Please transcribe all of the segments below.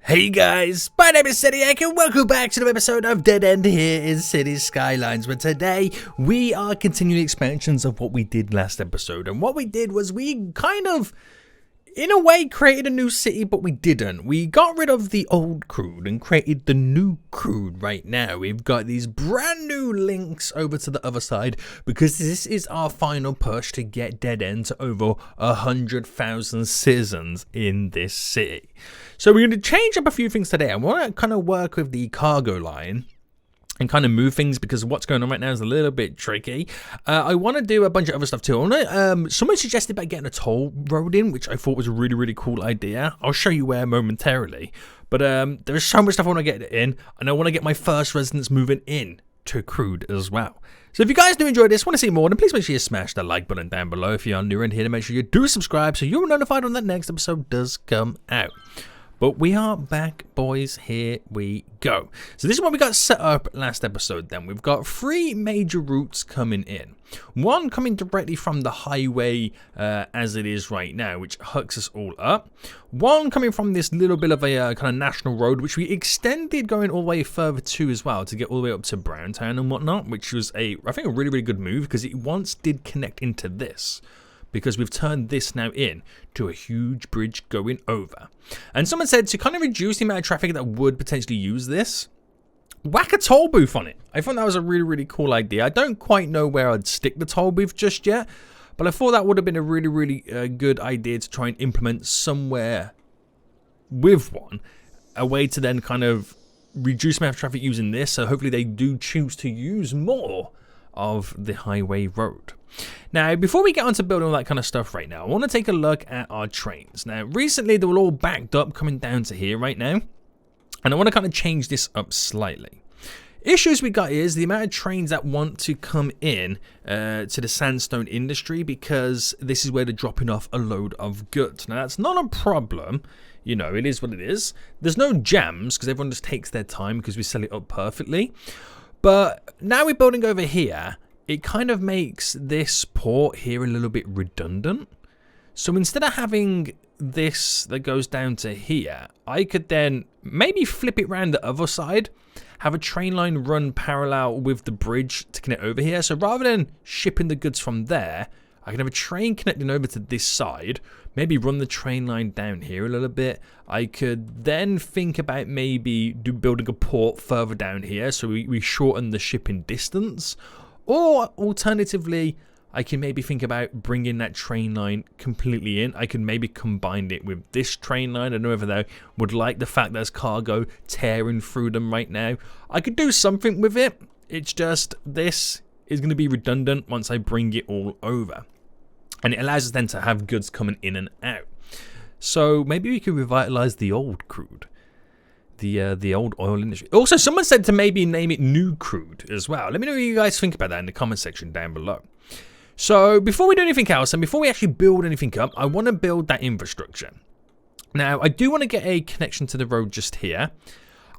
Hey guys, my name is Citiac and welcome back to another episode of Dead End here in City Skylines, where today we are continuing expansions of what we did last episode. And what we did was we kind of, in a way, created a new city, but we didn't. We got rid of the old crude and created the new crude right now. We've got these brand new links over to the other side because this is our final push to get Dead End to over 100,000 citizens in this city. So we're going to change up a few things today. I want to kind of work with the cargo line and kind of move things because what's going on right now is a little bit tricky. I want to do a bunch of other stuff too. Someone suggested about getting a toll road in, which I thought was a really, really cool idea. I'll show you where momentarily. But there's so much stuff I want to get in, and I want to get my first residents moving in to Crude as well. So if you guys do enjoy this, want to see more, then please make sure you smash that like button down below. If you are new in here, to make sure you do subscribe so you're notified when that next episode does come out. But we are back, boys. Here we go. So this is what we got set up last episode then. We've got three major routes coming in. One coming directly from the highway as it is right now, which hooks us all up. One coming from this little bit of a kind of national road, which we extended going all the way further to as well to get all the way up to Browntown and whatnot, which was I think a really, really good move because it once did connect into this. Because we've turned this now in to a huge bridge going over. And someone said to kind of reduce the amount of traffic that would potentially use this, whack a toll booth on it. I thought that was a really, really cool idea. I don't quite know where I'd stick the toll booth just yet, but I thought that would have been a really, really good idea to try and implement somewhere with one. A way to then kind of reduce the amount of traffic using this, so hopefully they do choose to use more of the highway road. Now, before we get onto building all that kind of stuff right now, I want to take a look at our trains. Now, recently they were all backed up coming down to here right now, and I want to kind of change this up slightly. Issues we got is the amount of trains that want to come in to the sandstone industry because this is where they're dropping off a load of goods. Now, that's not a problem. You know, it is what it is. There's no jams because everyone just takes their time because we sell it up perfectly. But now we're building over here, it kind of makes this port here a little bit redundant. So instead of having this that goes down to here, I could then maybe flip it around the other side, have a train line run parallel with the bridge to connect over here. So rather than shipping the goods from there, I can have a train connecting over to this side, maybe run the train line down here a little bit. I could then think about maybe building a port further down here so we shorten the shipping distance. Or alternatively, I can maybe think about bringing that train line completely in. I can maybe combine it with this train line. I don't know whether they would like the fact there's cargo tearing through them right now. I could do something with it. It's just this is going to be redundant once I bring it all over. And it allows us then to have goods coming in and out. So maybe we could revitalize the old crude. The old oil industry. Also, someone said to maybe name it New Crude as well. Let me know what you guys think about that in the comment section down below. So before we do anything else, and before we actually build anything up, I want to build that infrastructure. Now, I do want to get a connection to the road just here.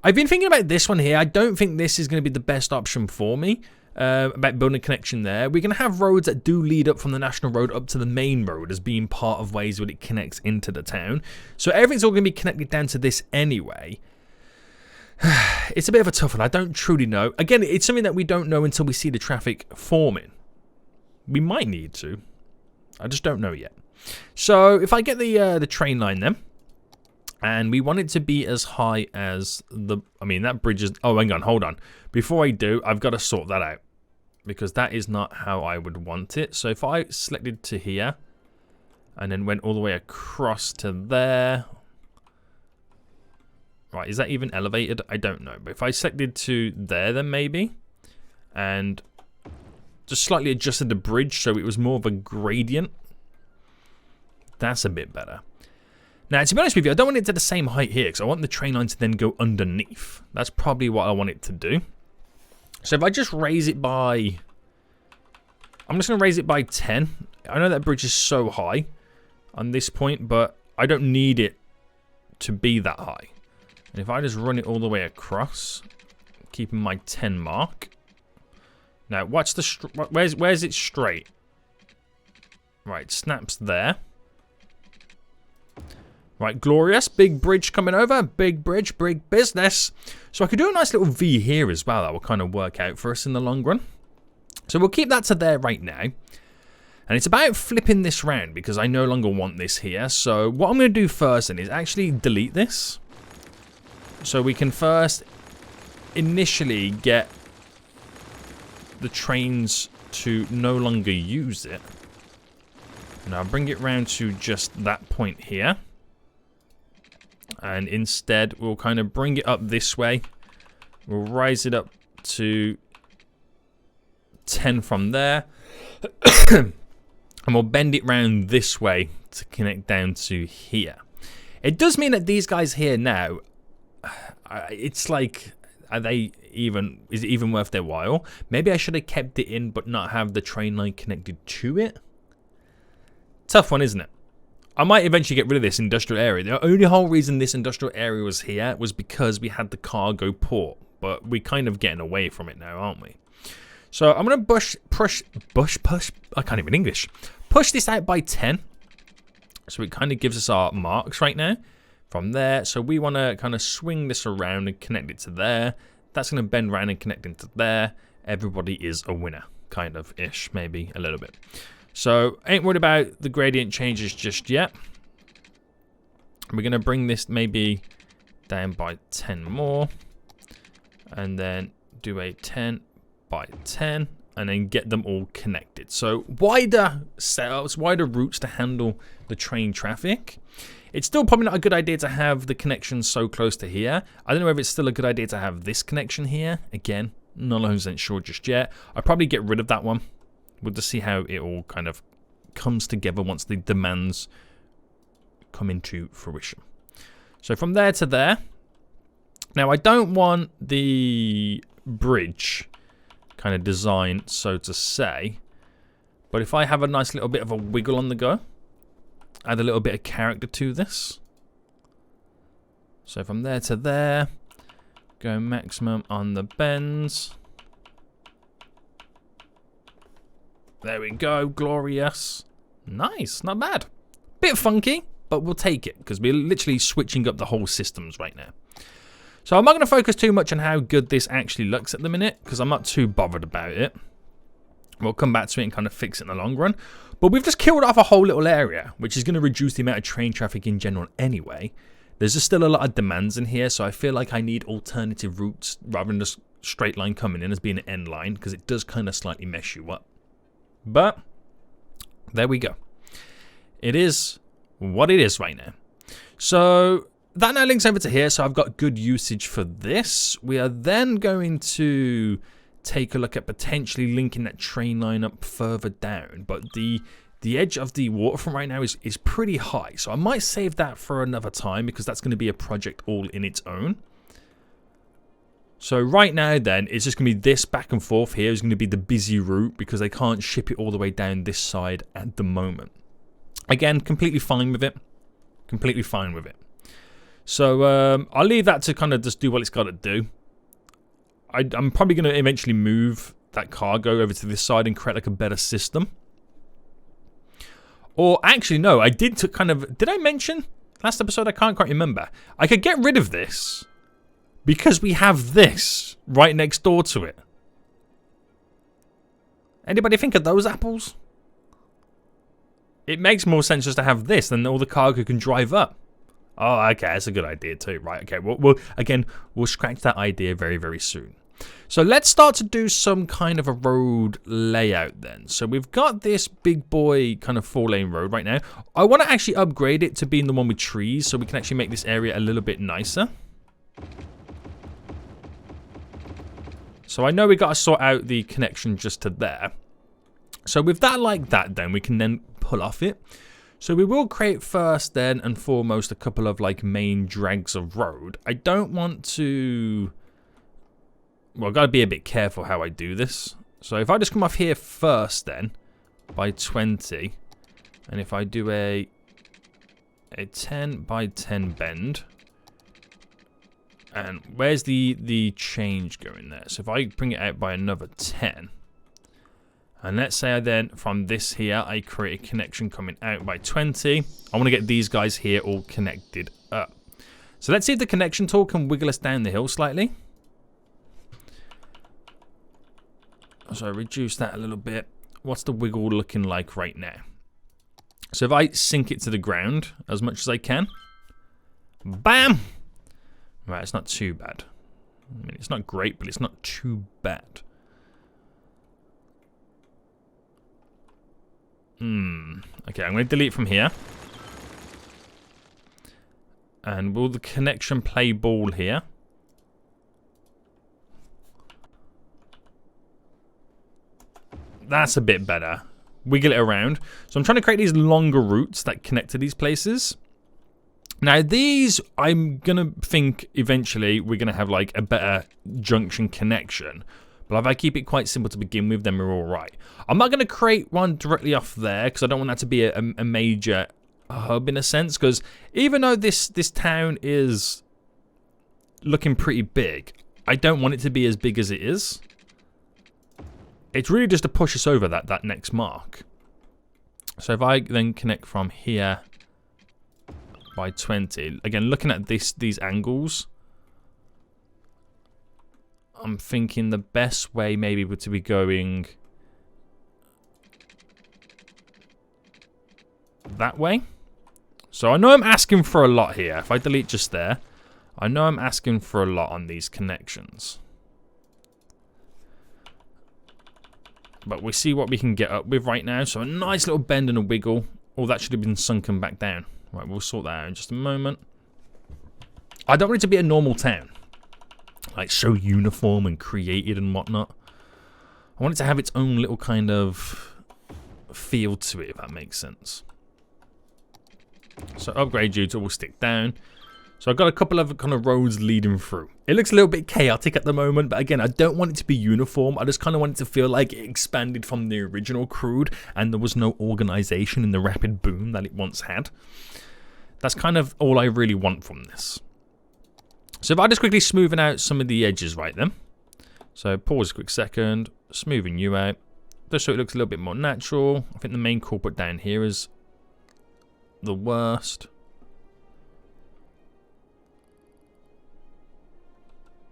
I've been thinking about this one here. I don't think this is going to be the best option for me. About building a connection there. We're going to have roads that do lead up from the national road up to the main road as being part of ways where it connects into the town. So everything's all going to be connected down to this anyway. It's a bit of a tough one. I don't truly know. Again, it's something that we don't know until we see the traffic forming. We might need to. I just don't know yet. So if I get the train line then, and we want it to be as high as the... I mean, that bridge is... Oh, hang on, hold on. Before I do, I've got to sort that out. Because that is not how I would want it. So if I selected to here, and then went all the way across to there... Right, is that even elevated? I don't know. But if I selected to there, then maybe. And just slightly adjusted the bridge so it was more of a gradient. That's a bit better. Now, to be honest with you, I don't want it to the same height here because I want the train line to then go underneath. That's probably what I want it to do. So if I just raise it by... I'm just going to raise it by 10. I know that bridge is so high on this point, but I don't need it to be that high. And if I just run it all the way across, keeping my 10 mark. Now, watch the... Where's it straight? Right, snaps there. Right, glorious. Big bridge coming over. Big bridge, big business. So I could do a nice little V here as well. That will kind of work out for us in the long run. So we'll keep that to there right now. And it's about flipping this round because I no longer want this here. So what I'm going to do first then is actually delete this. So we can first initially get the trains to no longer use it. And I'll bring it round to just that point here. And instead, we'll kind of bring it up this way. We'll rise it up to 10 from there. And we'll bend it round this way to connect down to here. It does mean that these guys here now, it's like, is it even worth their while? Maybe I should have kept it in but not have the train line connected to it. Tough one, isn't it? I might eventually get rid of this industrial area. The only whole reason this industrial area was here was because we had the cargo port. But we're kind of getting away from it now, aren't we? So I'm going to push, I can't even English. Push this out by 10. So it kind of gives us our marks right now. From there, so we want to kind of swing this around and connect it to there. That's going to bend around and connect into there. Everybody is a winner, kind of-ish, maybe a little bit. So, ain't worried about the gradient changes just yet. We're going to bring this maybe down by 10 more. And then do a 10 by 10. And then get them all connected. So, wider setups, wider routes to handle the train traffic. It's still probably not a good idea to have the connection so close to here. I don't know if it's still a good idea to have this connection here. Again, not 100% sure just yet. I'll probably get rid of that one. We'll just see how it all kind of comes together once the demands come into fruition. So from there to there. Now I don't want the bridge kind of design, so to say. But if I have a nice little bit of a wiggle on the go, add a little bit of character to this. So from there to there, go maximum on the bends. There we go, glorious. Nice, not bad. Bit funky, but we'll take it because we're literally switching up the whole systems right now. So I'm not going to focus too much on how good this actually looks at the minute because I'm not too bothered about it. We'll come back to it and kind of fix it in the long run. But we've just killed off a whole little area, which is going to reduce the amount of train traffic in general anyway. There's just still a lot of demands in here, so I feel like I need alternative routes rather than just straight line coming in as being an end line because it does kind of slightly mess you up. But there we go. It is what it is right now. So that now links over to here, so I've got good usage for this. We are then going to take a look at potentially linking that train line up further down, but the edge of the waterfront right now is pretty high, so I might save that for another time because that's going to be a project all in its own. So right now then, it's just going to be this back and forth here is going to be the busy route because they can't ship it all the way down this side at the moment. Again, completely fine with it. Completely fine with it. So I'll leave that to kind of just do what it's got to do. I'm probably going to eventually move that cargo over to this side and create like a better system. Or actually, no, I did did I mention last episode? I can't quite remember. I could get rid of this because we have this right next door to it. Anybody think of those apples? It makes more sense just to have this than all the cargo can drive up. Oh, okay, that's a good idea too. Right, okay, we'll scratch that idea very, very soon. So let's start to do some kind of a road layout then. So we've got this big boy kind of 4-lane road right now. I want to actually upgrade it to being the one with trees so we can actually make this area a little bit nicer. So I know we got to sort out the connection just to there. So with that like that then, we can then pull off it. So we will create first then and foremost a couple of like main drags of road. I don't want to... Well, I've got to be a bit careful how I do this. So if I just come off here first then, by 20, and if I do a 10 by 10 bend, and where's the change going there? So if I bring it out by another 10, And let's say then from this here, I create a connection coming out by 20. I want to get these guys here all connected up. So let's see if the connection tool can wiggle us down the hill slightly. So reduce that a little bit. What's the wiggle looking like right now? So if I sink it to the ground as much as I can. Bam! Right, it's not too bad. I mean, it's not great, but it's not too bad. Okay, I'm going to delete from here. And will the connection play ball here? That's a bit better. Wiggle it around. So I'm trying to create these longer routes that connect to these places. Now these, I'm going to think eventually we're going to have like a better junction connection. But if I keep it quite simple to begin with, then we're all right. I'm not going to create one directly off there because I don't want that to be a major hub in a sense. Because even though this town is looking pretty big, I don't want it to be as big as it is. It's really just to push us over that next mark. So if I then connect from here by 20, again looking at these angles, I'm thinking the best way maybe would to be going that way. So I know I'm asking for a lot here. If I delete just there, I know I'm asking for a lot on these connections. But we see what we can get up with right now. So a nice little bend and a wiggle. Oh, that should have been sunken back down. Right, we'll sort that out in just a moment. I don't want it to be a normal town. Like so uniform and created and whatnot. I want it to have its own little kind of feel to it, if that makes sense. So upgrade you to all stick down. So I've got a couple of kind of roads leading through. It looks a little bit chaotic at the moment, but again, I don't want it to be uniform. I just kind of want it to feel like it expanded from the original crude and there was no organization in the rapid boom that it once had. That's kind of all I really want from this. So if I just quickly smoothen out some of the edges right then. So pause a quick second, smoothing you out, just so it looks a little bit more natural. I think the main culprit down here is the worst.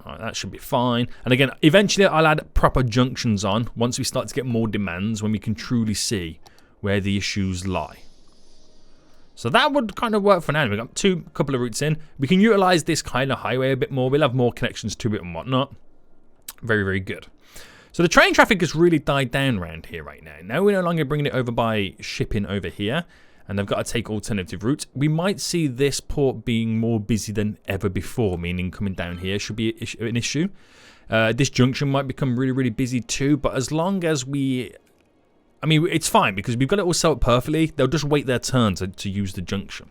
Alright, that should be fine. And again, eventually I'll add proper junctions on once we start to get more demands, when we can truly see where the issues lie. So that would kind of work for now. We've got couple of routes in. We can utilize this kind of highway a bit more. We'll have more connections to it and whatnot. Very, very good. So the train traffic has really died down around here right now. Now we're no longer bringing it over by shipping over here. And they've got to take alternative routes. We might see this port being more busy than ever before, meaning coming down here should be an issue. This junction might become really, really busy too, but as long as we... I mean, it's fine because we've got it all set up perfectly. They'll just wait their turn to use the junction.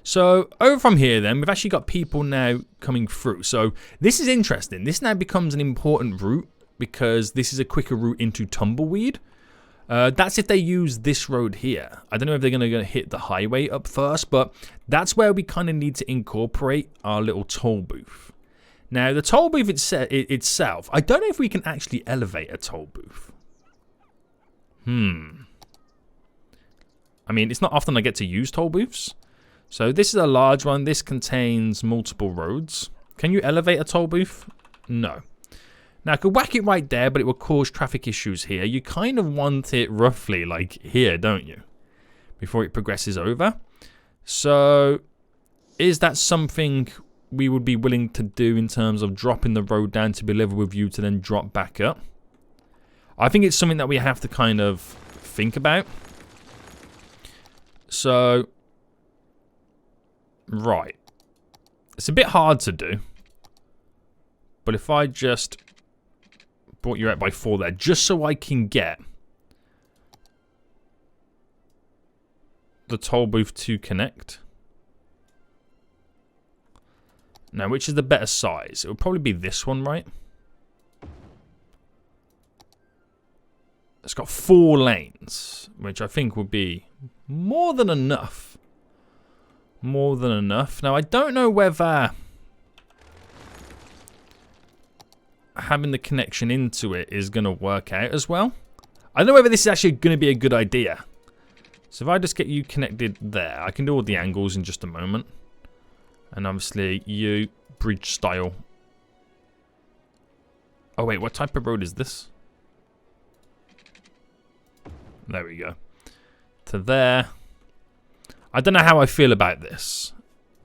So over from here then, we've actually got people now coming through. So this is interesting. This now becomes an important route because this is a quicker route into Tumbleweed. That's if they use this road here. I don't know if they're going to hit the highway up first, but that's where we kind of need to incorporate our little toll booth. Now, the toll booth itself, I don't know if we can actually elevate a toll booth. I mean, it's not often I get to use toll booths. So this is a large one. This contains multiple roads. Can you elevate a toll booth? No. Now, I could whack it right there, but it will cause traffic issues here. You kind of want it roughly like here, don't you? Before it progresses over. So, is that something we would be willing to do in terms of dropping the road down to be level with you to then drop back up? I think it's something that we have to kind of think about. So, right. It's a bit hard to do. But if I just brought you out by 4 there, just so I can get the toll booth to connect. Now, which is the better size? It would probably be this one, right? It's got 4 lanes, which I think would be more than enough. More than enough. Now, I don't know whether having the connection into it is going to work out as well. I don't know whether this is actually going to be a good idea. So if I just get you connected there, I can do all the angles in just a moment. And obviously you bridge style. Oh wait, what type of road is this? There we go. To there. I don't know how I feel about this.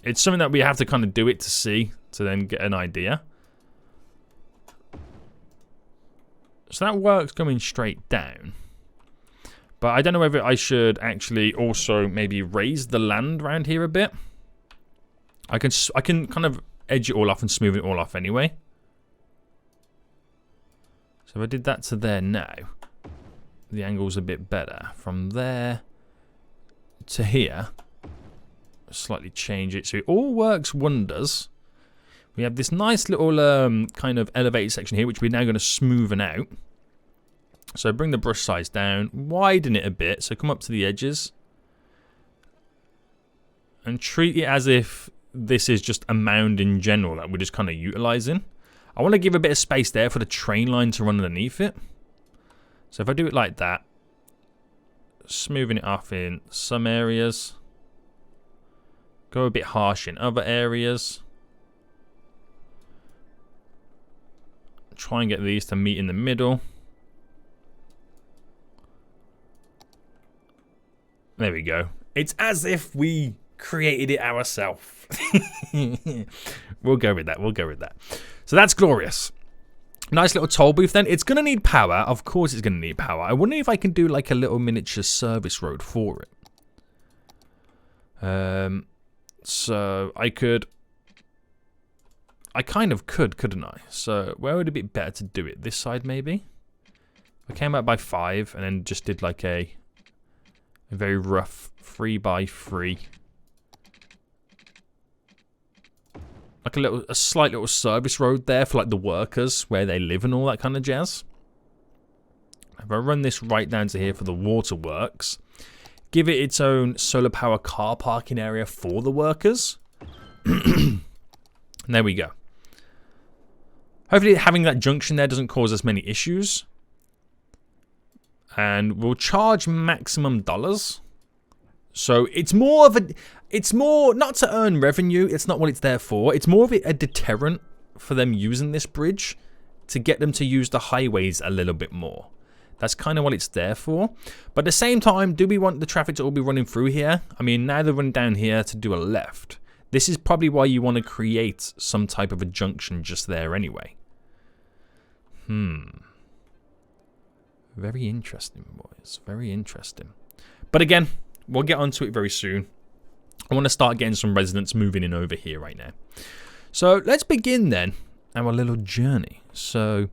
It's something that we have to kind of do it to see, to then get an idea. So that works going straight down. But I don't know whether I should actually also maybe raise the land around here a bit. I can kind of edge it all off and smooth it all off anyway. So if I did that to there now, the angle's a bit better. From there to here, slightly change it so it all works wonders. We have this nice little kind of elevated section here, which we're now going to smoothen out. So bring the brush size down, widen it a bit, so come up to the edges. And treat it as if this is just a mound in general that we're just kind of utilizing. I want to give a bit of space there for the train line to run underneath it. So if I do it like that, smoothing it off in some areas. Go a bit harsh in other areas. Try and get these to meet in the middle. There we go. It's as if we created it ourselves. We'll go with that. We'll go with that. So that's glorious. Nice little toll booth then. It's going to need power. Of course it's going to need power. I wonder if I can do like a little miniature service road for it. So I kind of could, couldn't I? So where would it be better to do it? This side maybe? I came out by 5 and then just did like a very rough 3x3. Like a slight little service road there for like the workers where they live and all that kind of jazz. If I run this right down to here for the waterworks, give it its own solar power car parking area for the workers. There we go. Hopefully having that junction there doesn't cause us many issues. And we'll charge maximum dollars. So it's more not to earn revenue. It's not what it's there for. It's more of a deterrent for them using this bridge to get them to use the highways a little bit more. That's kind of what it's there for. But at the same time, do we want the traffic to all be running through here? I mean, now they're running down here to do a left. This is probably why you want to create some type of a junction just there anyway. Very interesting, boys. Very interesting. But again, we'll get onto it very soon. I want to start getting some residents moving in over here right now. So let's begin then our little journey. So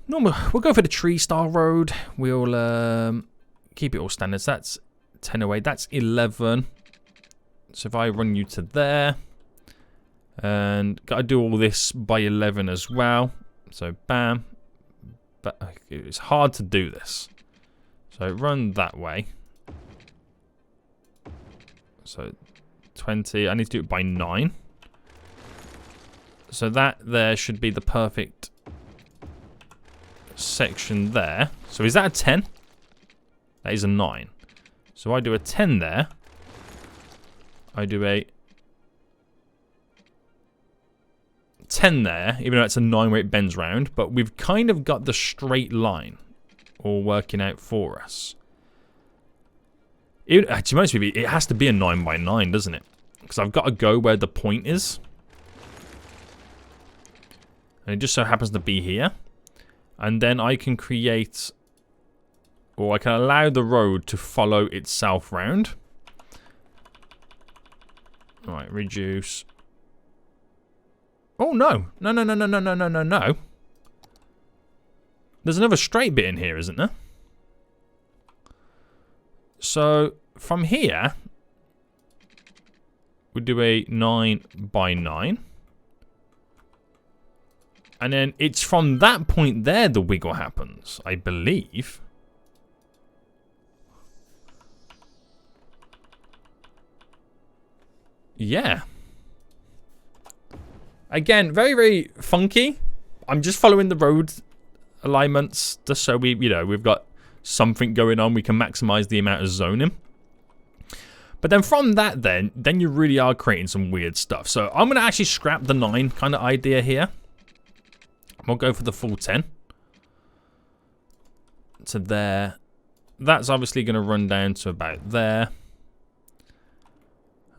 we'll go for the tree style road. We'll keep it all standards. That's 10 away. That's 11. So if I run you to there, and got to do all this by 11 as well. So bam. But it's hard to do this. So run that way. So 20. I need to do it by 9. So that there should be the perfect section there. So is that a 10? That is a 9. So I do a 10 there. I do a 10 there, even though it's a 9 where it bends round. But we've kind of got the straight line all working out for us. To be honest with you, it has to be a 9 by 9, doesn't it? Because I've got to go where the point is. And it just so happens to be here. And then I can create, or I can allow the road to follow itself round. Alright, reduce. Oh, no. No. There's another straight bit in here, isn't there? So, from here, we do a 9 by 9. And then it's from that point there the wiggle happens, I believe. Yeah. Again, very, very funky. I'm just following the road alignments, just so we've got something going on. We can maximize the amount of zoning. But then from that, then you really are creating some weird stuff. So I'm going to actually scrap the 9 kind of idea here. We'll go for the full 10. To there. That's obviously going to run down to about there.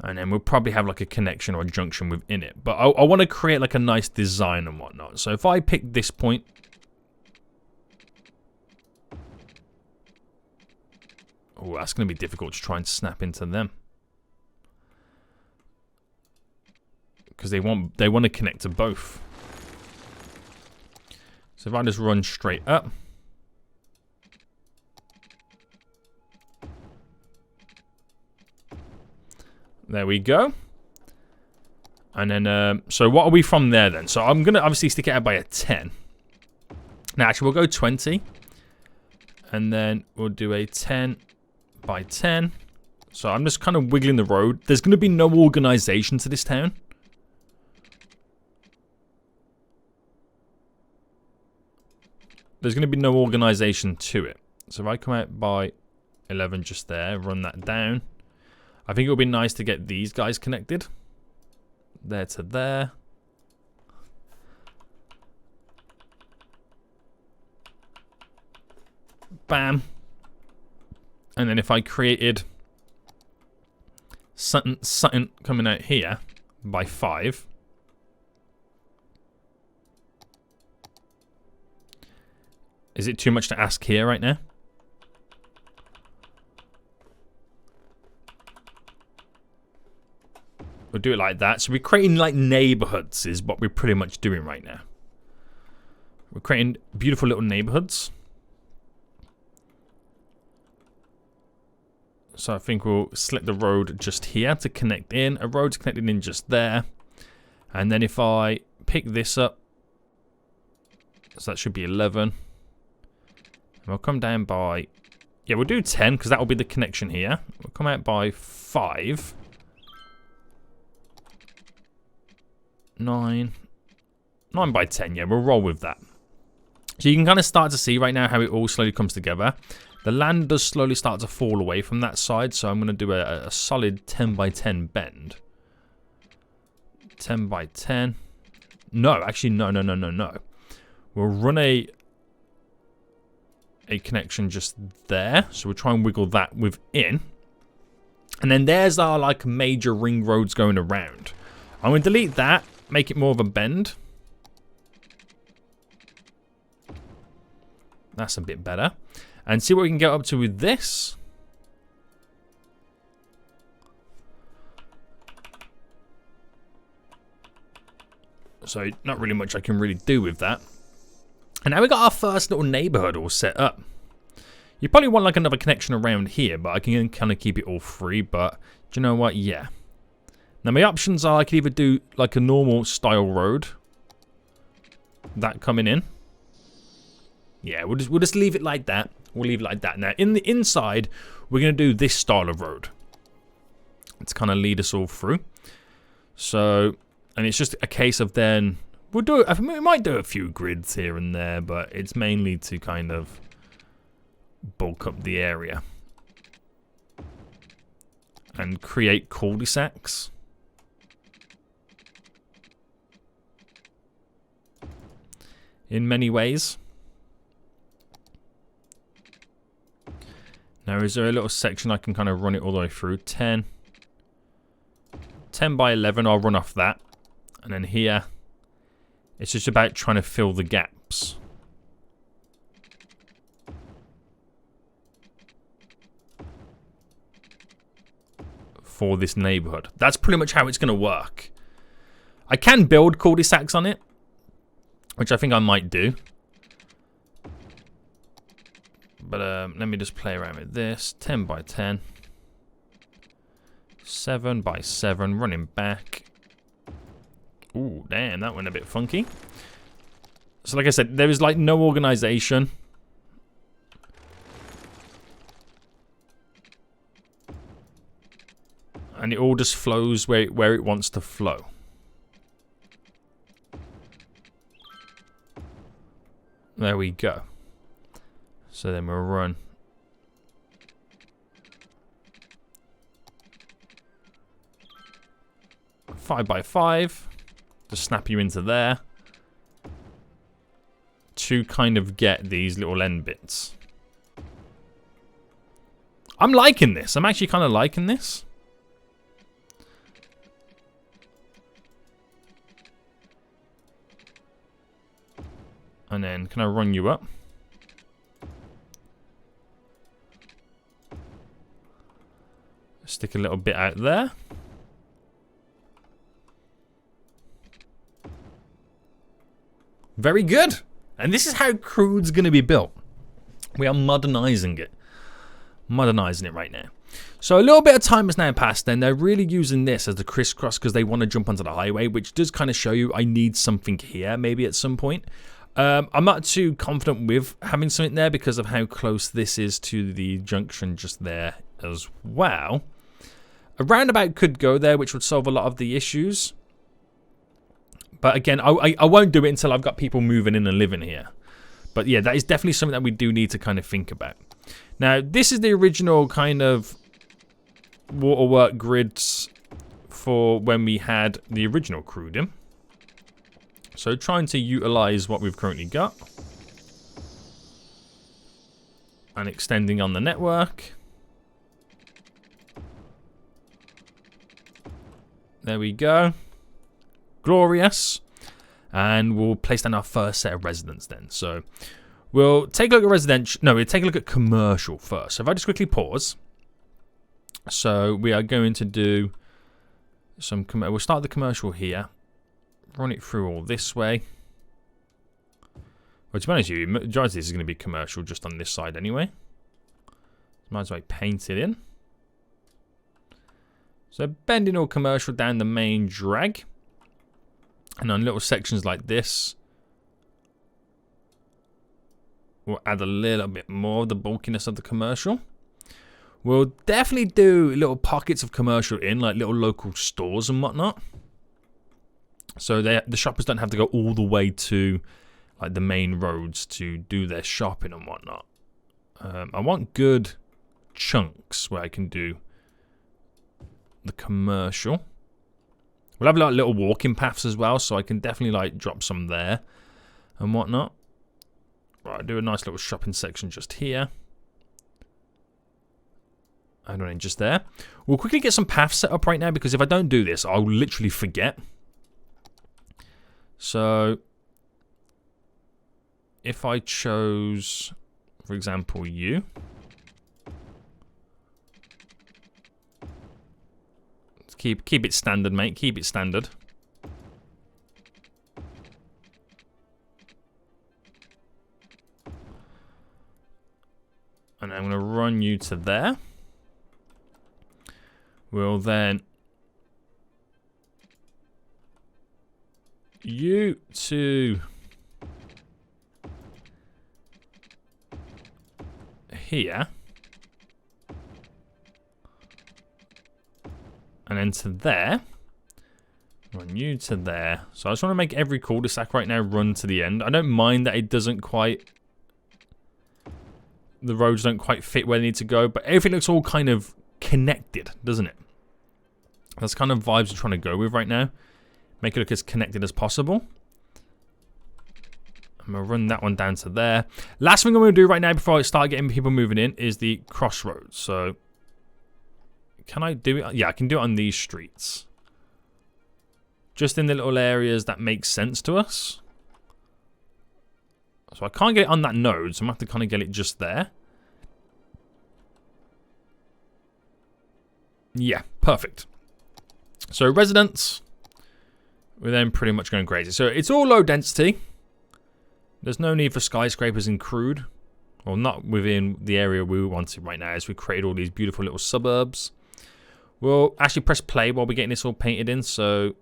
And then we'll probably have like a connection or a junction within it. But I want to create like a nice design and whatnot. So if I pick this point. Oh, that's going to be difficult to try and snap into them. Because they want to connect to both. So if I just run straight up. There we go. And then, so what are we from there then? So I'm going to obviously stick it out by a 10. Now, actually, we'll go 20. And then we'll do a 10 by 10. So I'm just kind of wiggling the road. There's going to be no organization to this town. There's going to be no organization to it. So if I come out by 11 just there, run that down. I think it would be nice to get these guys connected. There to there. Bam. And then if I created something coming out here by 5. Is it too much to ask here right now? We'll do it like that. So we're creating like neighborhoods is what we're pretty much doing right now. We're creating beautiful little neighborhoods. So I think we'll select the road just here to connect in. A road's connected in just there. And then if I pick this up, so that should be 11. And we'll come down by, yeah, we'll do 10 because that will be the connection here. We'll come out by 5. 9 by 10, yeah, we'll roll with that. So you can kind of start to see right now how it all slowly comes together. The land does slowly start to fall away from that side, so I'm going to do a solid 10 by 10 bend. 10 by 10. No, actually, no. We'll run a connection just there, so we'll try and wiggle that within. And then there's our like major ring roads going around. I'm going to delete that. Make it more of a bend. That's a bit better. And see what we can get up to with this. So not really much I can really do with that. And now we got our first little neighborhood all set up. You probably want like another connection around here, but I can kind of keep it all free. But do you know what? Yeah. Now my options are I could either do like a normal style road. That coming in. Yeah, we'll just leave it like that. We'll leave it like that. Now in the inside, we're going to do this style of road. To kind of lead us all through. So, and it's just a case of then, we'll do it, I mean, we might do a few grids here and there, but it's mainly to kind of bulk up the area. And create cul-de-sacs. In many ways. Now, is there a little section I can kind of run it all the way through? 10 by 11, I'll run off that. And then here, it's just about trying to fill the gaps. For this neighborhood. That's pretty much how it's going to work. I can build cul-de-sacs on it. Which I think I might do. But let me just play around with this. 10 by 10. 7 by 7. Running back. Ooh, damn. That went a bit funky. So like I said, there is like no organization. And it all just flows where it wants to flow. There we go. So then we'll run 5x5 to snap you into there to kind of get these little end bits. I'm liking this. I'm actually kind of liking this. And then can I run you up? Stick a little bit out there. Very good. And this is how Crude's going to be built. We are modernizing it. Modernizing it right now. So a little bit of time has now passed then. They're really using this as the crisscross because they want to jump onto the highway, which does kind of show you I need something here maybe at some point. I'm not too confident with having something there because of how close this is to the junction just there as well. A roundabout could go there, which would solve a lot of the issues. But again, I won't do it until I've got people moving in and living here. But yeah, that is definitely something that we do need to kind of think about. Now, this is the original kind of waterwork grids for when we had the original Crude in. So trying to utilize what we've currently got. And extending on the network. There we go. Glorious. And we'll place down our first set of residents then. So we'll take a look at residential. No, we'll take a look at commercial first. So if I just quickly pause. So we are going to do some. We'll start the commercial here. Run it through all this way. Well, to be honest with you, majority of this is going to be commercial just on this side anyway. Might as well paint it in. So bending all commercial down the main drag. And on little sections like this, we'll add a little bit more of the bulkiness of the commercial. We'll definitely do little pockets of commercial in, like little local stores and whatnot. So the shoppers don't have to go all the way to like the main roads to do their shopping and whatnot. I want good chunks where I can do the commercial. We'll have like little walking paths as well, so I can definitely like drop some there and whatnot. Right, do a nice little shopping section just here. And then just there. We'll quickly get some paths set up right now because if I don't do this, I'll literally forget. So if I chose, for example, you. Keep it standard, mate. Keep it standard. And I'm going to run you to there. We'll then you to here. And then to there. Run you to there. So I just want to make every cul-de-sac right now run to the end. I don't mind that it doesn't quite... The roads don't quite fit where they need to go. But everything looks all kind of connected, doesn't it? That's kind of vibes we're trying to go with right now. Make it look as connected as possible. I'm going to run that one down to there. Last thing I'm going to do right now before I start getting people moving in is the crossroads. So... Can I do it? Yeah, I can do it on these streets. Just in the little areas that make sense to us. So I can't get it on that node, so I'm going to have to kind of get it just there. Yeah, perfect. So residents, we're then pretty much going crazy. So it's all low density. There's no need for skyscrapers in Crude. Well, not within the area we wanted right now as we created all these beautiful little suburbs. We'll actually press play while we're getting this all painted in, so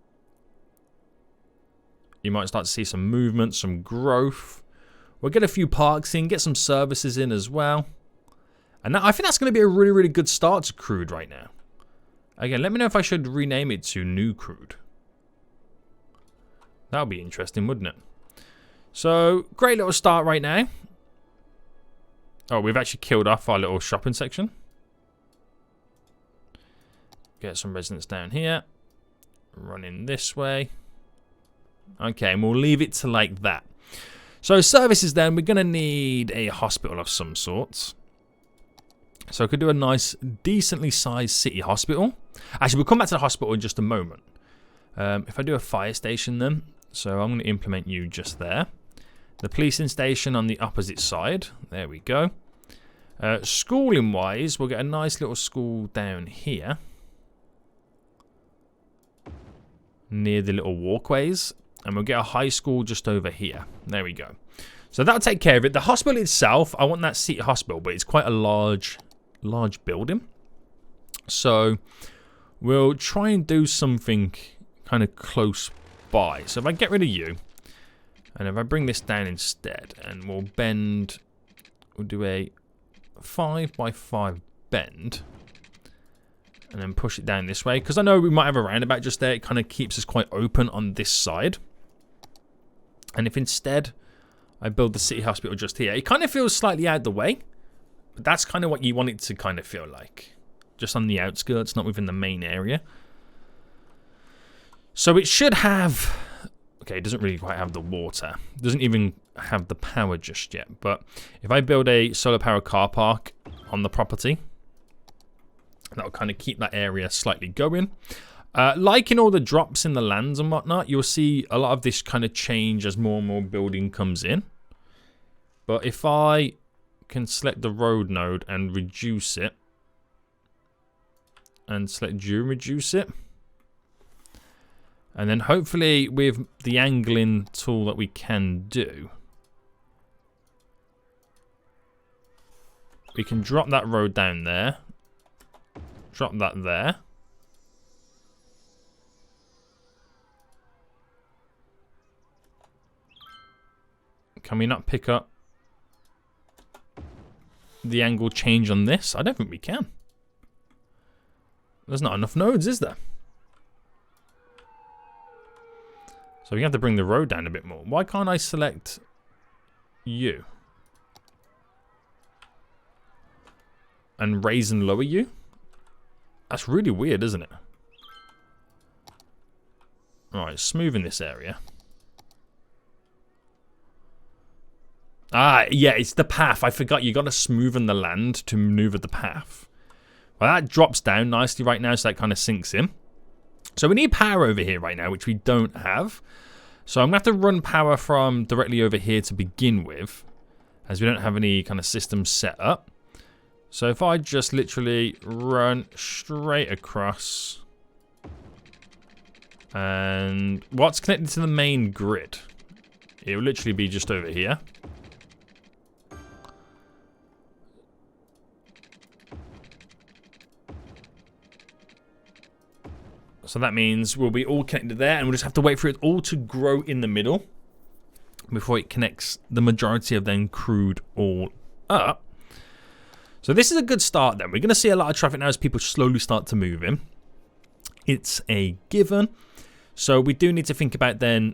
you might start to see some movement, some growth. We'll get a few parks in, get some services in as well. And I think that's going to be a really, really good start to Crude right now. Again, let me know if I should rename it to New Crude. That would be interesting, wouldn't it? So, great little start right now. Oh, we've actually killed off our little shopping section. Get some residents down here. Running this way. Okay, and we'll leave it to like that. So services then, we're going to need a hospital of some sorts. So I could do a nice, decently sized city hospital. Actually, we'll come back to the hospital in just a moment. If I do a fire station then, so I'm going to implement you just there. The policing station on the opposite side. There we go. Schooling wise, we'll get a nice little school down here. Near the little walkways. And we'll get a high school just over here. There we go. So that'll take care of it. The hospital itself, I want that city hospital, but it's quite a large building. So we'll try and do something kind of close by. So if I get rid of you, and if I bring this down instead, and we'll do a 5x5 bend. And then push it down this way. Because I know we might have a roundabout just there. It kind of keeps us quite open on this side. And if instead I build the city hospital just here. It kind of feels slightly out the way. But that's kind of what you want it to kind of feel like. Just on the outskirts, not within the main area. So it should have... Okay, it doesn't really quite have the water. It doesn't even have the power just yet. But if I build a solar power car park on the property... That'll kind of keep that area slightly going. Like in all the drops in the lands and whatnot, you'll see a lot of this kind of change as more and more building comes in. But if I can select the road node and reduce it, and select reduce it, and then hopefully with the angling tool that we can do, we can drop that road down there. Drop that there. Can we not pick up the angle change on this? I don't think we can. There's not enough nodes, is there? So we have to bring the road down a bit more. Why can't I select you? And raise and lower you? That's really weird, isn't it? Alright, smoothing this area. Ah, yeah, it's the path. I forgot you got to smoothen the land to maneuver the path. Well, that drops down nicely right now, so that kind of sinks in. So we need power over here right now, which we don't have. So I'm going to have to run power from directly over here to begin with, as we don't have any kind of system set up. So if I just literally run straight across, and what's connected to the main grid? It will literally be just over here. So that means we'll be all connected there, and we'll just have to wait for it all to grow in the middle before it connects the majority of them crude all up. So this is a good start then. We're going to see a lot of traffic now as people slowly start to move in. It's a given. So we do need to think about then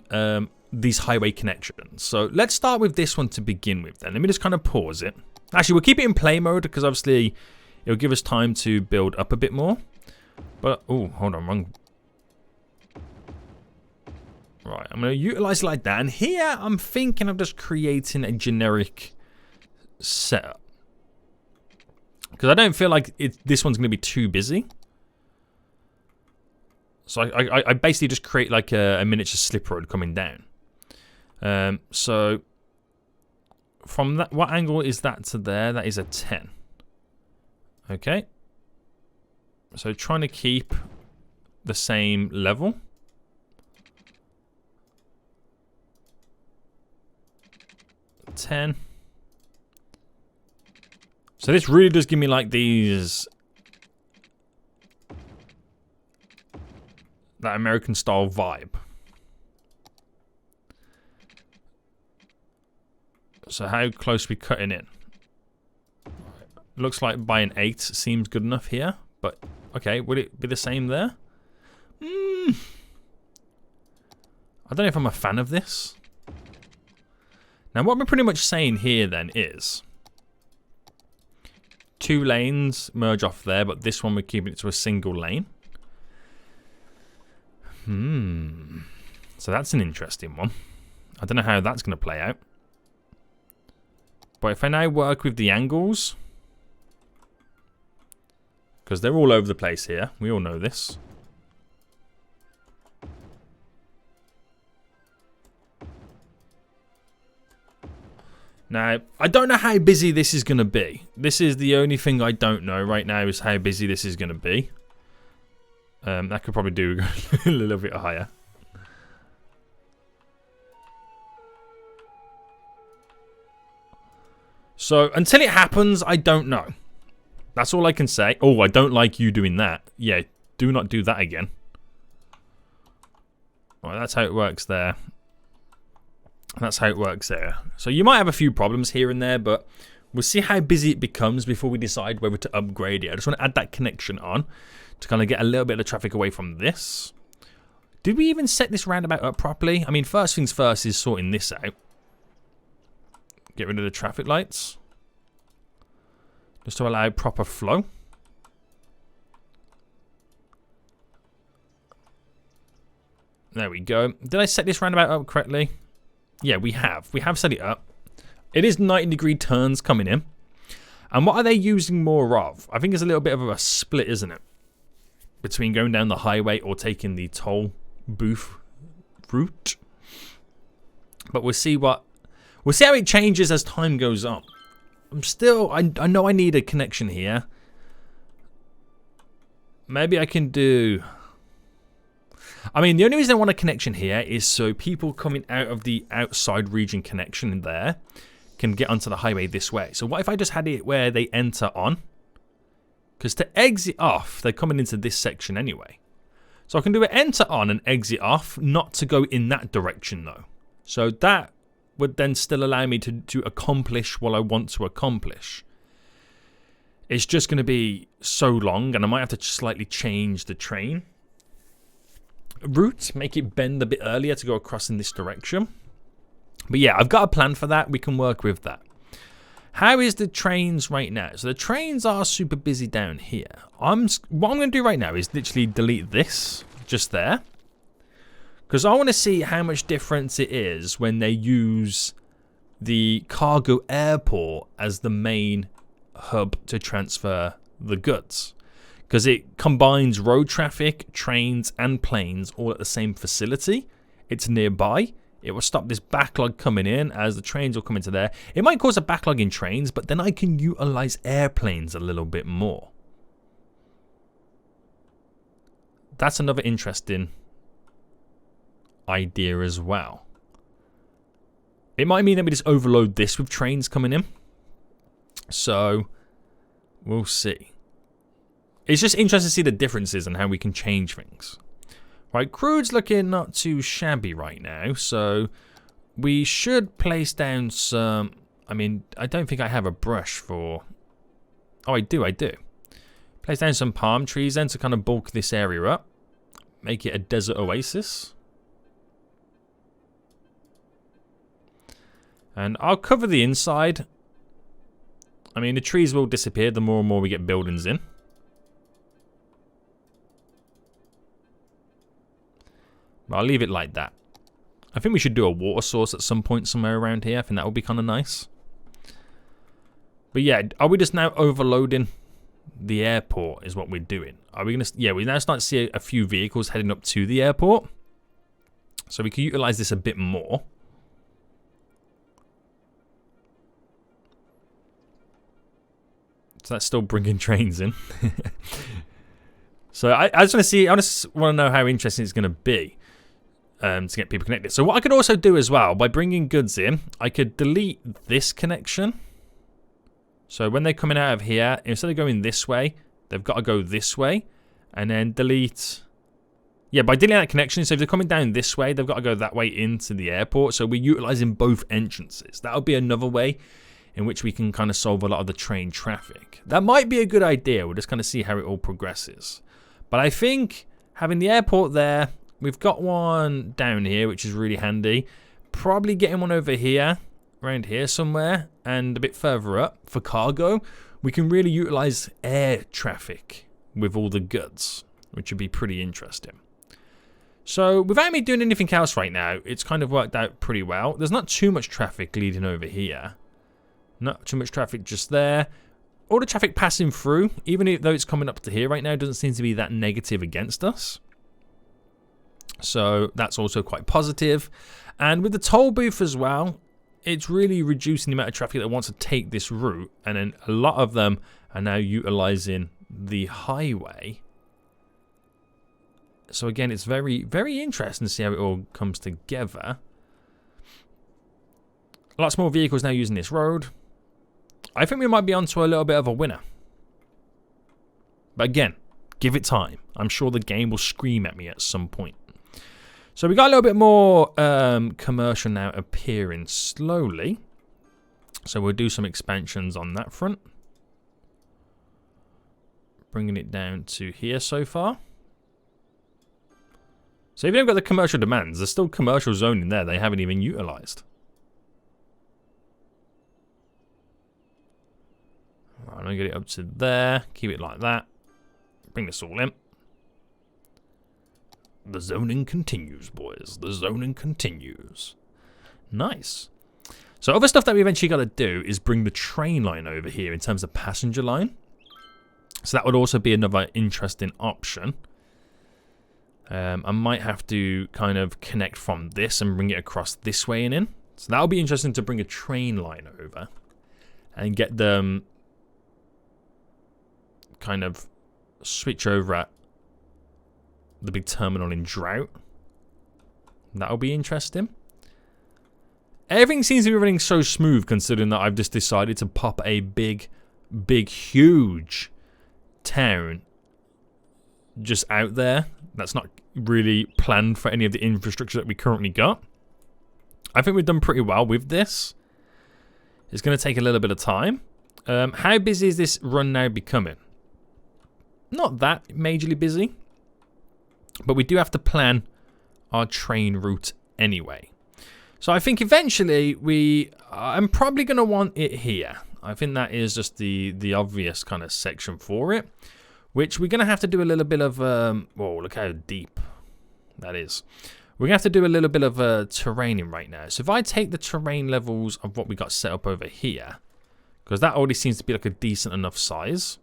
these highway connections. So let's start with this one to begin with then. Let me just kind of pause it. Actually, we'll keep it in play mode because obviously it'll give us time to build up a bit more. But, oh, hold on, wrong. Right, I'm going to utilize it like that. And here I'm thinking of just creating a generic setup. Because I don't feel like this one's going to be too busy. So I basically just create like a miniature slip road coming down. So from that, what angle is that to there? That is a 10. Okay. So trying to keep the same level. $10. So this really does give me like these, that American style vibe. So how close are we cutting in? Looks like by an 8 seems good enough here, but okay, would it be the same there? I don't know if I'm a fan of this. Now, what we're pretty much saying here then is 2 lanes merge off there, but this one we're keeping it to a single lane. So that's an interesting one. I don't know how that's going to play out. But if I now work with the angles, because they're all over the place here, we all know this. Now, I don't know how busy this is going to be. This is the only thing I don't know right now is how busy this is going to be. That could probably do a little bit higher. So, until it happens, I don't know. That's all I can say. Oh, I don't like you doing that. Yeah, do not do that again. Well, that's how it works there. That's how it works there. So you might have a few problems here and there, but we'll see how busy it becomes before we decide whether to upgrade it. I just want to add that connection on to kind of get a little bit of traffic away from this. Did we even set this roundabout up properly? I mean, first things first is sorting this out. Get rid of the traffic lights. Just to allow proper flow. There we go. Did I set this roundabout up correctly? Yeah, we have. We have set it up. It is 90-degree turns coming in. And what are they using more of? I think it's a little bit of a split, isn't it? Between going down the highway or taking the toll booth route. But we'll see what... We'll see how it changes as time goes on. I know I need a connection here. Maybe I can do... I mean, the only reason I want a connection here is so people coming out of the outside region connection in there can get onto the highway this way. So what if I just had it where they enter on? Because to exit off, they're coming into this section anyway. So I can do an enter on and exit off, not to go in that direction though. So that would then still allow me to accomplish what I want to accomplish. It's just going to be so long, and I might have to slightly change the train route, make it bend a bit earlier to go across in this direction. But yeah, I've got a plan for that. We can work with that. How is the trains right now? So the trains are super busy down here. What I'm going to do right now is literally delete this just there, because I want to see how much difference it is when they use the cargo airport as the main hub to transfer the goods. Because it combines road traffic, trains, and planes all at the same facility. It's nearby. It will stop this backlog coming in as the trains will come into there. It might cause a backlog in trains, but then I can utilize airplanes a little bit more. That's another interesting idea as well. It might mean that we just overload this with trains coming in. So, we'll see. It's just interesting to see the differences and how we can change things. Right, crude's looking not too shabby right now, so we should place down some... I mean, I don't think I have a brush for... Oh, I do. Place down some palm trees then to kind of bulk this area up. Make it a desert oasis. And I'll cover the inside. I mean, the trees will disappear the more and more we get buildings in. I'll leave it like that. I think we should do a water source at some point somewhere around here. I think that would be kind of nice. But yeah, are we just now overloading the airport is what we're doing? Are we going to... Yeah, we now start to see a few vehicles heading up to the airport. So we can utilize this a bit more. So that's still bringing trains in. So I just want to see... I just want to know how interesting it's going to be. To get people connected. So what I could also do as well, by bringing goods in, I could delete this connection. So when they're coming out of here, instead of going this way, they've got to go this way. And then delete... Yeah, by deleting that connection, so if they're coming down this way, they've got to go that way into the airport. So we're utilizing both entrances. That'll be another way in which we can kind of solve a lot of the train traffic. That might be a good idea. We'll just kind of see how it all progresses. But I think having the airport there... We've got one down here, which is really handy. Probably getting one over here around here somewhere, and a bit further up for cargo, we can really utilize air traffic with all the goods, which would be pretty interesting. So without me doing anything else right now, it's kind of worked out pretty well. There's not too much traffic leading over here. Not too much traffic just there. All the traffic passing through, even though it's coming up to here right now, doesn't seem to be that negative against us. So that's also quite positive. And with the toll booth as well, it's really reducing the amount of traffic that wants to take this route. And then a lot of them are now utilizing the highway. So again, it's very, very interesting to see how it all comes together. Lots more vehicles now using this road. I think we might be onto a little bit of a winner. But again, give it time. I'm sure the game will scream at me at some point. So we got a little bit more commercial now appearing slowly. So we'll do some expansions on that front. Bringing it down to here so far. So even though we've got the commercial demands, there's still commercial zone in there they haven't even utilized. Right, I'm going to get it up to there. Keep it like that. Bring this all in. The zoning continues, boys. The zoning continues. Nice. So other stuff that we eventually got to do is bring the train line over here in terms of passenger line. So that would also be another interesting option. I might have to kind of connect from this and bring it across this way and in. So that'll be interesting to bring a train line over and get them kind of switch over at the big terminal in Drought. That'll be interesting. Everything seems to be running so smooth considering that I've just decided to pop a big, huge town just out there. That's not really planned for any of the infrastructure that we currently got. I think we've done pretty well with this. It's going to take a little bit of time. How busy is this run now becoming? Not that majorly busy. But we do have to plan our train route anyway. So I think eventually I'm probably going to want it here. I think that is just the obvious kind of section for it. Which we're going to have to do a little bit of, whoa, look how deep that is. We're going to have to do a little bit of terraining right now. So if I take the terrain levels of what we got set up over here, because that already seems to be like a decent enough size.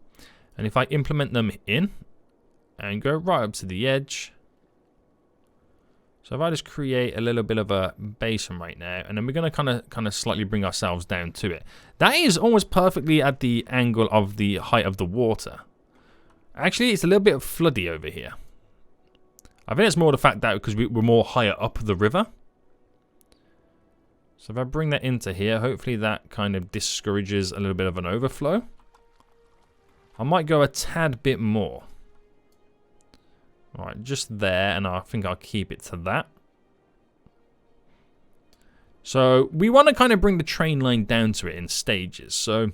And if I implement them in and go right up to the edge. So if I just create a little bit of a basin right now, and then we're going to kind of slightly bring ourselves down to it. That is almost perfectly at the angle of the height of the water. Actually, it's a little bit floody over here. I think it's more the fact that because we're more higher up the river. So if I bring that into here, hopefully that kind of discourages a little bit of an overflow. I might go a tad bit more. Alright, just there, and I think I'll keep it to that. So we want to kind of bring the train line down to it in stages. So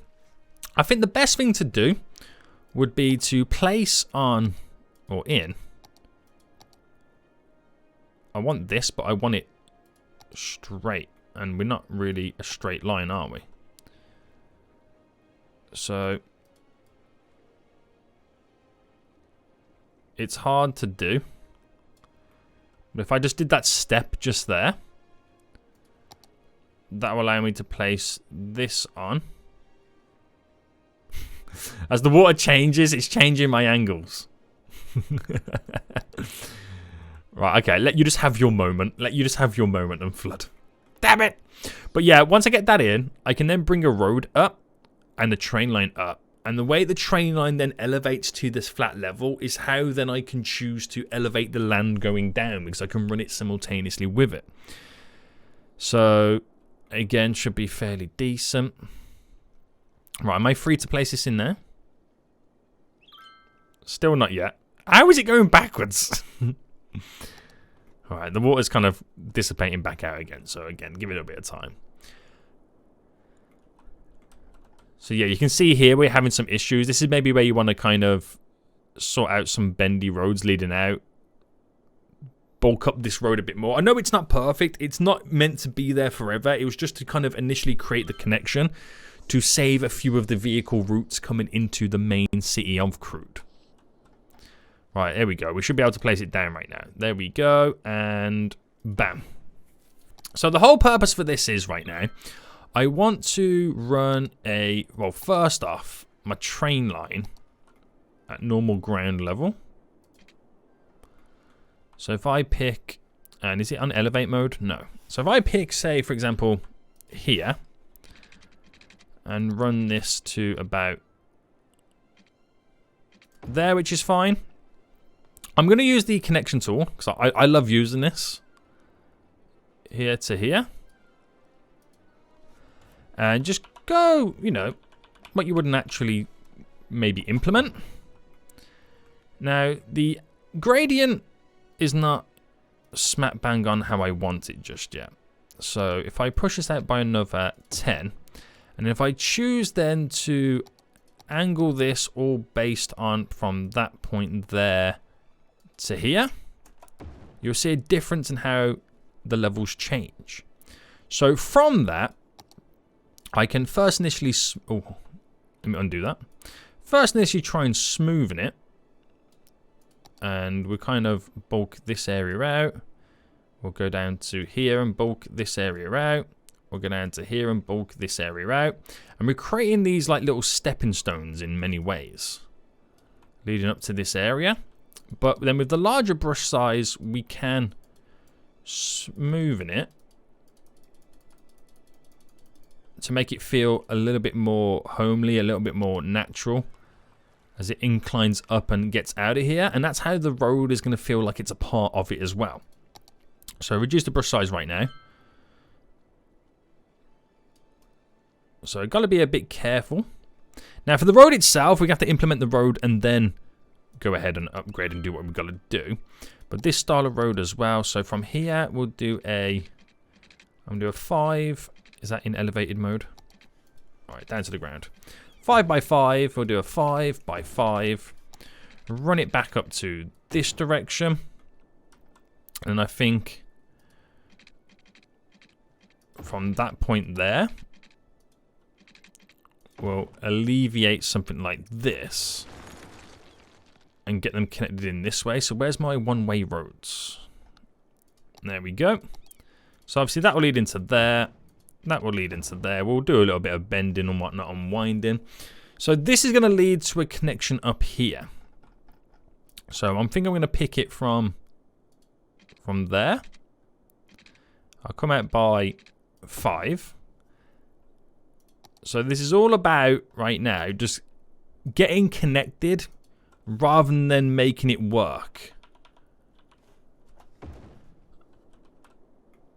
I think the best thing to do would be to place on, or in. I want this, but I want it straight. And we're not really a straight line, are we? So it's hard to do. But if I just did that step just there, that will allow me to place this on. As the water changes, it's changing my angles. Right, okay, let you just have your moment. Let you just have your moment and flood. Damn it! But yeah, once I get that in, I can then bring a road up and the train line up. And the way the train line then elevates to this flat level is how then I can choose to elevate the land going down, because I can run it simultaneously with it. So, again, should be fairly decent. Right, am I free to place this in there? Still not yet. How is it going backwards? Alright, the water's kind of dissipating back out again. So again, give it a bit of time. So yeah, you can see here we're having some issues. This is maybe where you want to kind of sort out some bendy roads leading out. bulk up this road a bit more. I know it's not perfect. It's not meant to be there forever. It was just to kind of initially create the connection to save a few of the vehicle routes coming into the main city of Crude. Right, there we go. We should be able to place it down right now. There we go, and bam. So the whole purpose for this is right now, I want to run a, well, first off, my train line at normal ground level. So if I pick, and is it on elevate mode? No. So if I pick, say, for example, here, and run this to about there, which is fine. I'm going to use the connection tool, because I love using this. Here to here. And just go, you know, what you would naturally maybe implement. Now, the gradient is not smack bang on how I want it just yet. So if I push this out by another 10, and if I choose then to angle this all based on from that point there to here, you'll see a difference in how the levels change. So from that, I can first initially, let me undo that. First initially try and smoothen it. And we'll kind of bulk this area out. We'll go down to here and bulk this area out. We'll go down to here and bulk this area out. And we're creating these like little stepping stones in many ways, leading up to this area. But then with the larger brush size, we can smoothen it to make it feel a little bit more homely, a little bit more natural as it inclines up and gets out of here. And that's how the road is going to feel like it's a part of it as well. So reduce the brush size right now. So I've got to be a bit careful. Now for the road itself, we have to implement the road and then go ahead and upgrade and do what we've got to do. But this style of road as well. So from here, we'll do I'm going to do a 5. Is that in elevated mode? All right, down to the ground. 5 by 5. We'll do a 5 by 5. Run it back up to this direction. And I think from that point there, we'll alleviate something like this and get them connected in this way. So where's my one-way roads? There we go. So obviously that will lead into there. That will lead into there. We'll do a little bit of bending and whatnot, unwinding. So this is going to lead to a connection up here. So I'm thinking I'm going to pick it from there. I'll come out by 5. So this is all about, right now, just getting connected rather than making it work.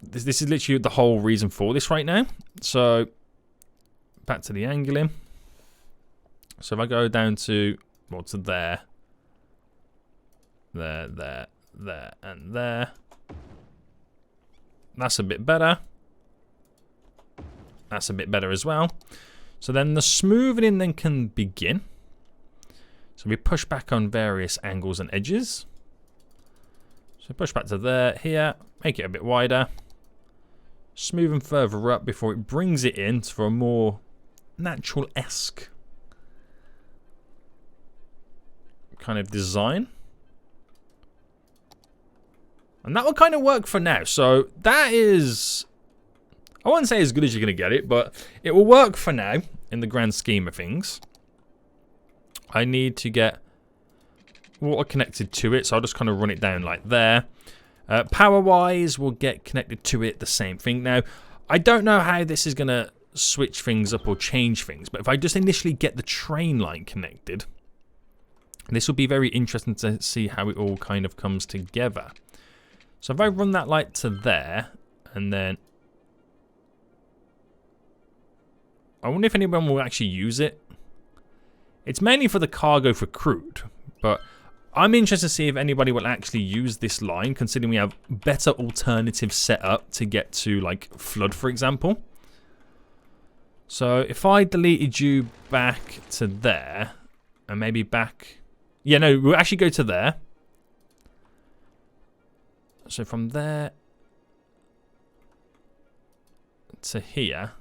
This is literally the whole reason for this right now. So back to the angling. So if I go down to, well, to there, there, and there. That's a bit better. That's a bit better as well. So then the smoothing then can begin. So we push back on various angles and edges. So push back to there, here, make it a bit wider. Smoothing further up before it brings it in for a more natural-esque kind of design. And that will kind of work for now. So that is, I wouldn't say as good as you're going to get it, but it will work for now in the grand scheme of things. I need to get water connected to it, so I'll just kind of run it down like there. Power-wise, we'll get connected to it, the same thing. Now, I don't know how this is going to switch things up or change things, but if I just initially get the train line connected, this will be very interesting to see how it all kind of comes together. So if I run that light to there, and then I wonder if anyone will actually use it. It's mainly for the cargo for crude, but I'm interested to see if anybody will actually use this line, considering we have better alternatives set up to get to, like, flood, for example. So if I deleted you back to there, and maybe back... Yeah, no, we'll actually go to there. So from there to here,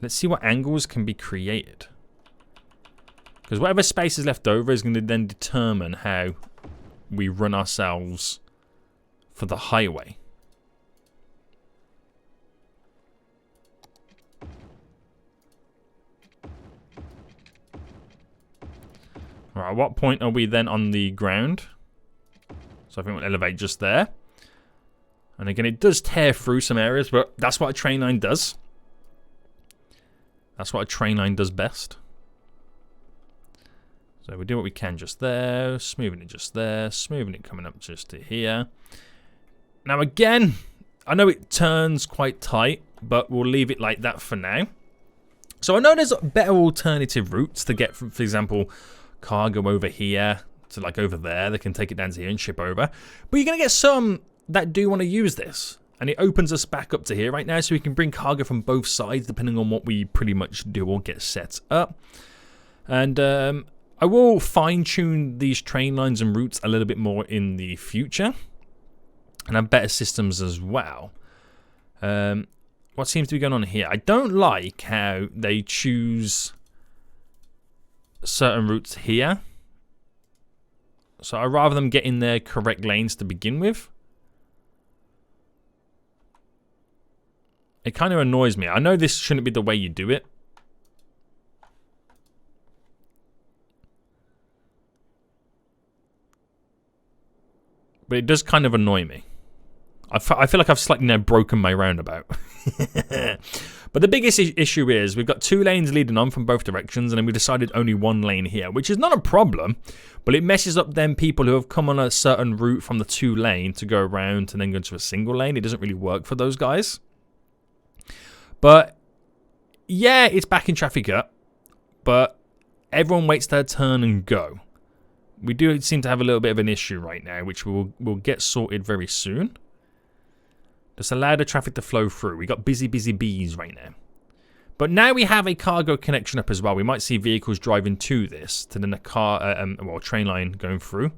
let's see what angles can be created. Because whatever space is left over is going to then determine how we run ourselves for the highway. Alright, at what point are we then on the ground? So I think we'll elevate just there. And again, it does tear through some areas, but that's what a train line does. That's what a train line does best. So we do what we can just there, smoothing it just there, smoothing it coming up just to here. Now again, I know it turns quite tight, but we'll leave it like that for now. So I know there's better alternative routes to get, from, for example, cargo over here to like over there. They can take it down to here and ship over. But you're going to get some that do want to use this. And it opens us back up to here right now, so we can bring cargo from both sides depending on what we pretty much do or get set up. And I will fine-tune these train lines and routes a little bit more in the future. And have better systems as well. What seems to be going on here? I don't like how they choose certain routes here. So I'd rather them get in their correct lanes to begin with. It kind of annoys me. I know this shouldn't be the way you do it. But it does kind of annoy me. I feel like I've slightly now broken my roundabout. But the biggest issue is we've got 2 lanes leading on from both directions, and then we decided only 1 lane here, which is not a problem, but it messes up them people who have come on a certain route from the 2 lane to go around and then go into a single lane. It doesn't really work for those guys. But yeah, it's backing traffic up, but everyone waits their turn and go. We do seem to have a little bit of an issue right now, which we'll get sorted very soon. Just allow the traffic to flow through. We got busy bees right now. But now we have a cargo connection up as well. We might see vehicles driving to this, to then a train line going through.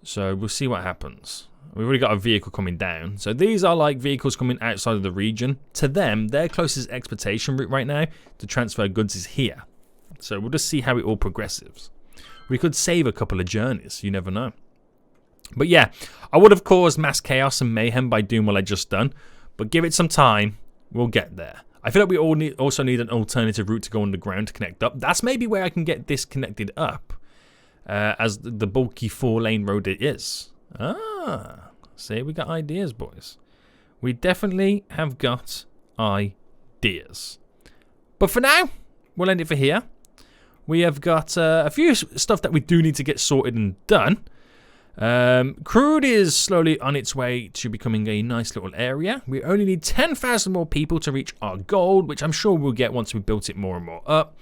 So we'll see what happens. We've already got a vehicle coming down. So these are like vehicles coming outside of the region. To them, their closest exportation route right now to transfer goods is here. So we'll just see how it all progresses. We could save a couple of journeys. You never know. But yeah, I would have caused mass chaos and mayhem by doing what I just done. But give it some time. We'll get there. I feel like we all also need an alternative route to go underground to connect up. That's maybe where I can get this connected up. As the bulky 4-lane road it is. Ah, see, we got ideas, boys. We definitely have got ideas. But for now, we'll end it for here. We have got a few stuff that we do need to get sorted and done. Crude is slowly on its way to becoming a nice little area. We only need 10,000 more people to reach our goal, which I'm sure we'll get once we've built it more and more up.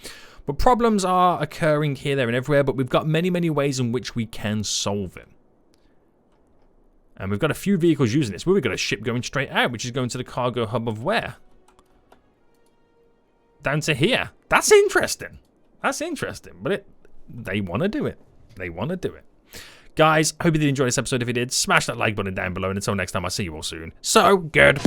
But problems are occurring here, there, and everywhere, but we've got many, many ways in which we can solve it. And we've got a few vehicles using this. Well, we've got a ship going straight out, which is going to the cargo hub of where? Down to here. That's interesting. That's interesting. But they want to do it. They want to do it. Guys, I hope you did enjoy this episode. If you did, smash that like button down below. And until next time, I'll see you all soon. So good.